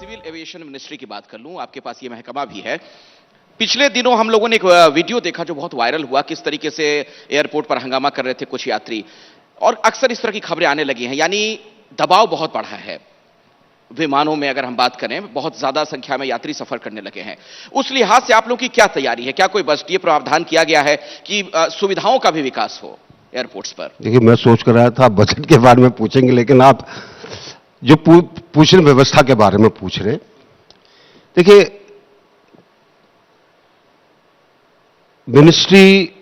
Civil aviation ministry की बात कर लूं, आपके पास ये महकमा भी है। पिछले दिनों हम लोगों ने एक वीडियो देखा जो बहुत वायरल हुआ, किस तरीके से एयरपोर्ट पर हंगामा कर रहे थे कुछ यात्री, और अक्सर इस तरह की खबरें आने लगी हैं, यानी दबाव बहुत बढ़ा है विमानों में। अगर हम बात करें, बहुत ज्यादा संख्या में यात्री सफर करने लगे हैं। उस लिहाज से आप लोगों की क्या तैयारी है? क्या कोई बजटीय प्रावधान किया गया है कि सुविधाओं का भी विकास हो एयरपोर्ट्स पर? देखिए, मैं सोच कर आया था बजट के बारे में पूछेंगे, लेकिन आप जो पूछ रहे व्यवस्था के बारे में पूछ रहे। देखिए, मिनिस्ट्री,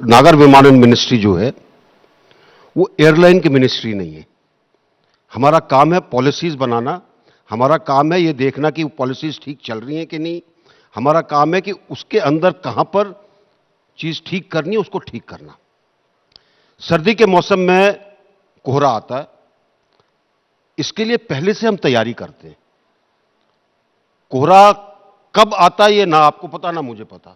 नागर विमानन मिनिस्ट्री जो है वो एयरलाइन की मिनिस्ट्री नहीं है। हमारा काम है पॉलिसीज बनाना, हमारा काम है ये देखना कि वो पॉलिसीज ठीक चल रही हैं कि नहीं। हमारा काम है कि उसके अंदर कहां पर चीज ठीक करनी है उसको ठीक करना। सर्दी के मौसम में कोहरा आता है, इसके लिए पहले से हम तैयारी करते हैं। कोहरा कब आता है ये ना आपको पता ना मुझे पता,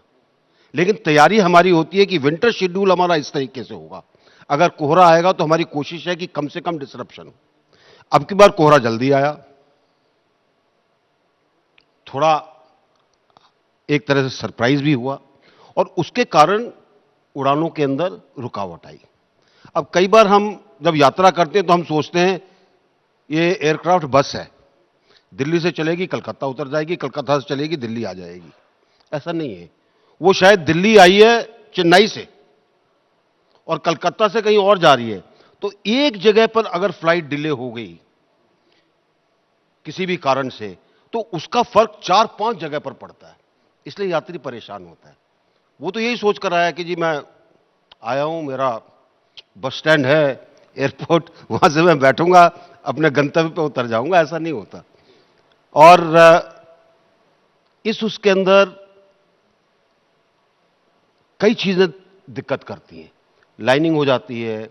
लेकिन तैयारी हमारी होती है कि विंटर शेड्यूल हमारा इस तरीके से होगा। अगर कोहरा आएगा तो हमारी कोशिश है कि कम से कम डिसरप्शन हो। अब की बार कोहरा जल्दी आया, थोड़ा एक तरह से सरप्राइज भी हुआ, और उसके कारण उड़ानों के अंदर रुकावट आई। अब कई बार हम जब यात्रा करते हैं तो हम सोचते हैं ये एयरक्राफ्ट बस है, दिल्ली से चलेगी कलकत्ता उतर जाएगी, कलकत्ता से चलेगी दिल्ली आ जाएगी। ऐसा नहीं है। वो शायद दिल्ली आई है चेन्नई से और कलकत्ता से कहीं और जा रही है, तो एक जगह पर अगर फ्लाइट डिले हो गई किसी भी कारण से तो उसका फर्क 4-5 जगह पर पड़ता है, इसलिए यात्री परेशान होता है। वो तो यही सोच कर आया कि जी मैं आया हूं, मेरा बस स्टैंड है एयरपोर्ट, वहां से मैं बैठूंगा अपने गंतव्य पर उतर जाऊंगा। ऐसा नहीं होता। और उसके अंदर कई चीजें दिक्कत करती हैं। लाइनिंग हो जाती है।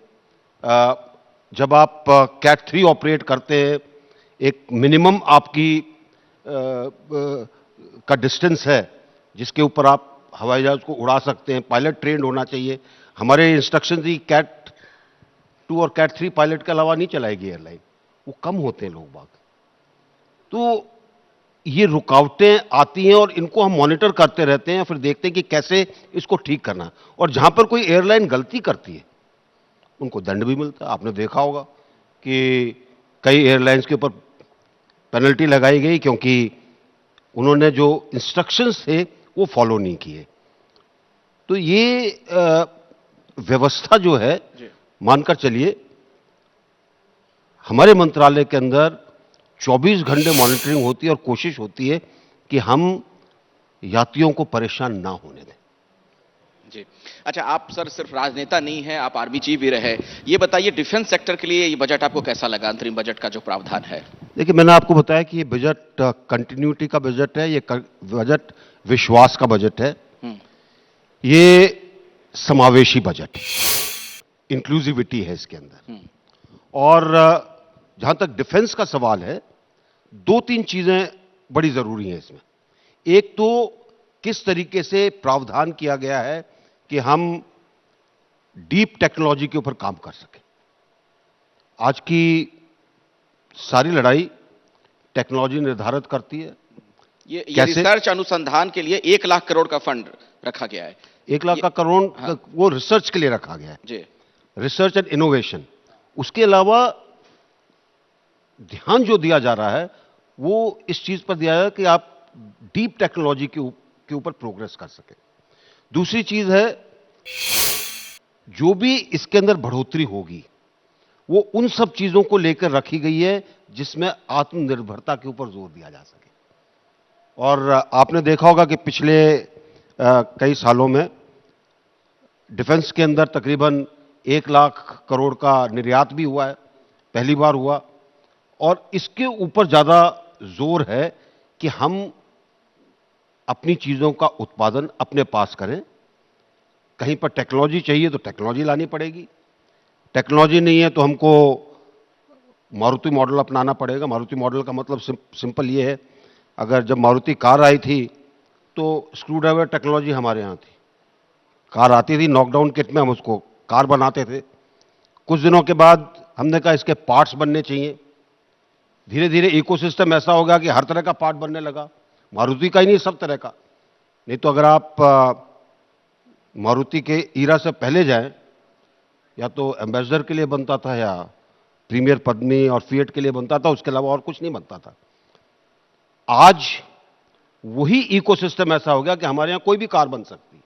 जब आप कैट 3 ऑपरेट करते हैं, एक मिनिमम आपकी का डिस्टेंस है जिसके ऊपर आप हवाई जहाज को उड़ा सकते हैं। पायलट ट्रेंड होना चाहिए। हमारे इंस्ट्रक्शन थी कैट 2 और कैट 3 पायलट के अलावा नहीं चलाएगी एयरलाइन। वो कम होते हैं लोग बाग, तो ये रुकावटें आती हैं और इनको हम मॉनिटर करते रहते हैं, फिर देखते हैं कि कैसे इसको ठीक करना। और जहां पर कोई एयरलाइन गलती करती है उनको दंड भी मिलता है। आपने देखा होगा कि कई एयरलाइंस के ऊपर पेनल्टी लगाई गई क्योंकि उन्होंने जो इंस्ट्रक्शंस थे वो फॉलो नहीं किए। तो ये व्यवस्था जो है, मानकर चलिए हमारे मंत्रालय के अंदर 24 घंटे मॉनिटरिंग होती है और कोशिश होती है कि हम यात्रियों को परेशान ना होने दें। जी, अच्छा, आप सर सिर्फ राजनेता नहीं हैं, आप आर्मी चीफ भी रहे। ये बताइए, डिफेंस सेक्टर के लिए ये बजट आपको कैसा लगा, अंतरिम बजट का जो प्रावधान है? देखिए, मैंने आपको बताया कि ये बजट कंटिन्यूटी का बजट है, ये बजट विश्वास का बजट है, ये समावेशी बजट, इंक्लूसिविटी है इसके अंदर। और जहां तक डिफेंस का सवाल है, 2-3 चीजें बड़ी जरूरी हैं इसमें। एक तो किस तरीके से प्रावधान किया गया है कि हम डीप टेक्नोलॉजी के ऊपर काम कर सकें। आज की सारी लड़ाई टेक्नोलॉजी निर्धारित करती है। ये रिसर्च अनुसंधान के लिए 1 लाख करोड़ का फंड रखा गया है। 1 लाख का करोड़, हाँ, वो रिसर्च के लिए रखा गया है जी, रिसर्च एंड इनोवेशन। उसके अलावा ध्यान जो दिया जा रहा है वो इस चीज पर दिया है कि आप डीप टेक्नोलॉजी के ऊपर प्रोग्रेस कर सके। दूसरी चीज है, जो भी इसके अंदर बढ़ोतरी होगी वो उन सब चीजों को लेकर रखी गई है जिसमें आत्मनिर्भरता के ऊपर जोर दिया जा सके। और आपने देखा होगा कि पिछले कई सालों में डिफेंस के अंदर तकरीबन 1 लाख करोड़ का निर्यात भी हुआ है, पहली बार हुआ। और इसके ऊपर ज्यादा जोर है कि हम अपनी चीजों का उत्पादन अपने पास करें। कहीं पर टेक्नोलॉजी चाहिए तो टेक्नोलॉजी लानी पड़ेगी, टेक्नोलॉजी नहीं है तो हमको मारुति मॉडल अपनाना पड़ेगा। मारुति मॉडल का मतलब सिंपल ये है, अगर जब मारुति कार आई थी तो स्क्रू ड्राइवर टेक्नोलॉजी हमारे यहां थी। कार आती थी, नॉकडाउन किट में हम उसको कार बनाते थे। कुछ दिनों के बाद हमने कहा इसके पार्ट्स बनने चाहिए, धीरे धीरे इकोसिस्टम ऐसा होगा कि हर तरह का पार्ट बनने लगा, मारुति का ही नहीं, सब तरह का। नहीं तो अगर आप मारुति के ईरा से पहले जाएं, या तो एम्बेसडर के लिए बनता था या प्रीमियर पद्मी और फिएट के लिए बनता था, उसके अलावा और कुछ नहीं बनता था। आज वही इकोसिस्टम ऐसा हो गया कि हमारे यहां कोई भी कार बन सकती,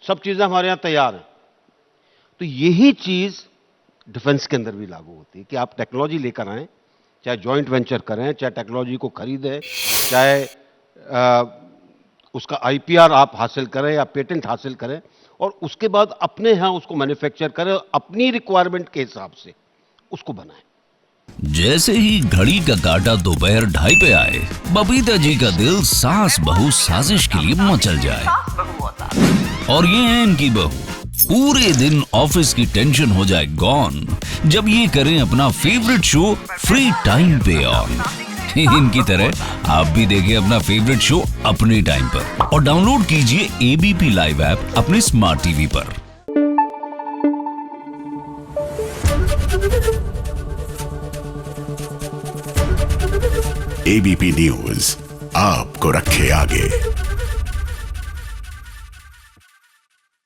सब चीजें हमारे यहां तैयार हैं। तो यही चीज डिफेंस के अंदर भी लागू होती है कि आप टेक्नोलॉजी लेकर आएं, चाहे जॉइंट वेंचर करें, चाहे टेक्नोलॉजी को खरीदें, चाहे उसका आईपीआर आप हासिल करें या पेटेंट हासिल करें, और उसके बाद अपने यहां उसको मैन्युफैक्चर करें, अपनी रिक्वायरमेंट के हिसाब से उसको बनाएं। जैसे ही घड़ी का काटा दोपहर 2:30 पे आए, बबीता जी का दिल सास बहू साजिश के लिए मचल जाए। और ये है इनकी बहू, पूरे दिन ऑफिस की टेंशन हो जाए गॉन जब ये करें अपना फेवरेट शो फ्री टाइम पे ऑन। इनकी तरह आप भी देखिए अपना फेवरेट शो अपने टाइम पर और डाउनलोड कीजिए एबीपी लाइव ऐप अपने स्मार्ट टीवी पर। एबीपी न्यूज आपको रखे आगे।